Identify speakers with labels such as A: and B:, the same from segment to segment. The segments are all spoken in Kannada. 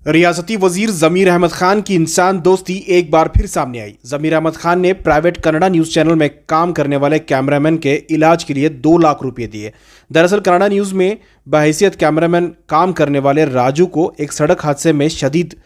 A: रियासती वजीर जमीर अहमद खान की इंसान दोस्ती एक बार फिर सामने आई। जमीर अहमद खान ने प्राइवेट कन्नड़ा न्यूज़ चैनल में काम करने वाले कैमरामैन के इलाज के लिए 2 लाख रुपए दिए। दरअसल कन्नड़ा न्यूज़ में बहैसियत कैमरामैन काम करने वाले राजू को एक सड़क हादसे में शदीद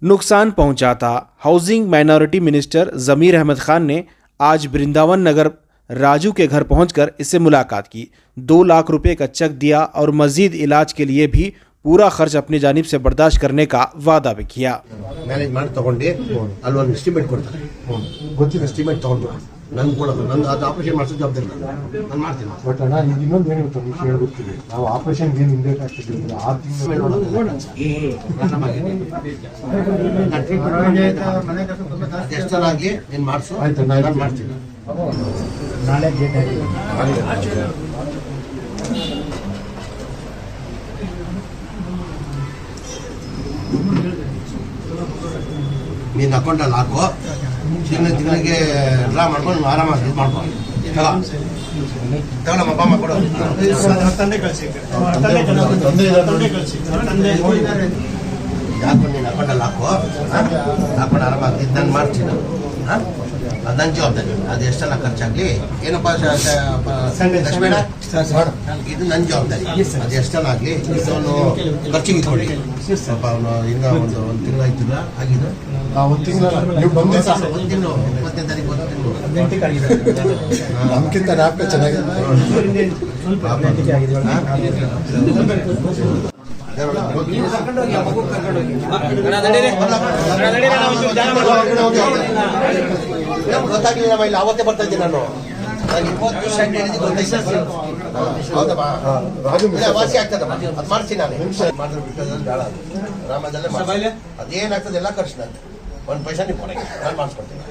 A: नुकसान पहुंचा था। हाउसिंग माइनॉरिटी मिनिस्टर जमीर अहमद खान ने आज वृंदावन नगर राजू के घर पहुंचकर इससे मुलाकात की, 2 लाख रुपए का चेक दिया और मजीद इलाज के लिए भी पूरा खर्च अपनी जानिब से बर्दाश्त करने का वादा भी किया।
B: मैनेज ಮಾಡಿ ತಗೊಂಡೆ ಅಲ್ಲಿ ಒಂದು ಎಸ್ಟಿಮೇಟ್ ಕೊಡ್ತಾರೆ, ಗೊತ್ತಿದೆ ಎಸ್ಟಿಮೇಟ್ ತಗೊಂಡು ನಾನು ಕೊಡೋದು, ನಂದು ಅದು ಆಪರೇಷನ್ ಮಾಡಿಸೋ ಜವಾಬ್ದಾರಿ ನಾನು ಮಾಡ್ತೀನಿ.
C: ಬಟ್ ಅಣ್ಣ ಈಗ ಇನ್ನೊಂದು ಏನು ಗೊತ್ತಾ ವಿಷಯ ಹೇಳ್ಬಿಡ್ತೀವಿ ನಾವು ಆಪರೇಷನ್ ಏನು ಹಿಂದೆ ಆಗ್ತಿದ್ದೀವಿ 6 ತಿಂಗಳು
B: ಎಷ್ಟನಾಗಿ ನೀನು ಮಾಡಿಸು,
C: ಆಯ್ತು
B: ನಾನು ಮಾಡ್ತೀನಿ.
C: ನಾಳೆ ಡೇಟ್ ಆಗಿ
B: ನೀನು ಅಕೌಂಟಲ್ಲಿ ಹಾಕೋ, ತಿಂಗಳಿಗೆ ಡ್ರಾ ಮಾಡ್ಕೊಂಡು ಆರಾಮಾಗಿ ಇದು ಮಾಡ್ಕೊಂಡು ತಗೊಳ್ಳಮ್ಮ ಅಪ್ಪ ಅಮ್ಮ ಕೊಡೋ ಹಾಕೊಂಡು ನೀನು ಅಕೌಂಟಲ್ಲಿ ಹಾಕೊಂಡು ಆರಾಮಾಗಿ ಇದು ನಾನು ಮಾಡ್ತೀನಿ. ಅದು ನನ್ನ ಜವಾಬ್ದಾರಿ, ಅದು ಎಷ್ಟೆಲ್ಲ ಖರ್ಚಾಗಲಿ ಏನಪ್ಪ ಲಕ್ಷ್ಮಣ ಇದು ನನ್ನ ಜವಾಬ್ದಾರಿ, ಅದು ಎಷ್ಟೆಲ್ಲ ಆಗಲಿ ಅವನು ಖರ್ಚಿಗೆ ಇಟ್ಕೊಳ್ಳಿ. ಸ್ವಲ್ಪ ಅವನು ಈಗ ಒಂದು ತಿಂಗಳಾಯ್ತಿಲ್ಲ ಆಗಿದ್ದು,
C: ಒಂದು ತಿಂಗಳು ನೀವು ಬಂದು
B: ಒಂದು ತಿಂಗಳು 20ನೇ ತಾರೀಕು ಒಂದು ತಿಂಗಳು
C: ನಮ್ಗಿಂತ ರ್ಯಾಪ್ ಚೆನ್ನಾಗಿದೆ.
B: ಗೊತ್ತಾಗ್ಲಿಲ್ಲ ಇಲ್ಲಿ ಅವತ್ತೇ ಬರ್ತಾ ಇದ್ದೀನಿ ನಾನು 20 ವರ್ಷ ಹೇಳಿದ್ದು ಗೊತ್ತಾಯ್ತು. ಹೌದಮ್ಮ ವಾಸಿ ಆಗ್ತದಮ್ಮ, ಅದು ಮಾಡ್ತೀನಿ ನಾನು ಮಾಡಿದ್ರೆ ಬಿಟ್ಟು ಬೇಡ, ರಾಮದಲ್ಲೇ ಮಾಡಿ ಅದೇನಾಗ್ತದೆ ಎಲ್ಲ ಖರ್ಚು ನಾನು 1 ಪೈಸಾ ನೀವು ಕೊಡಂಗಿಲ್ಲ, ನಾನು ಮಾಡಿಸ್ಕೊಡ್ತೀನಿ.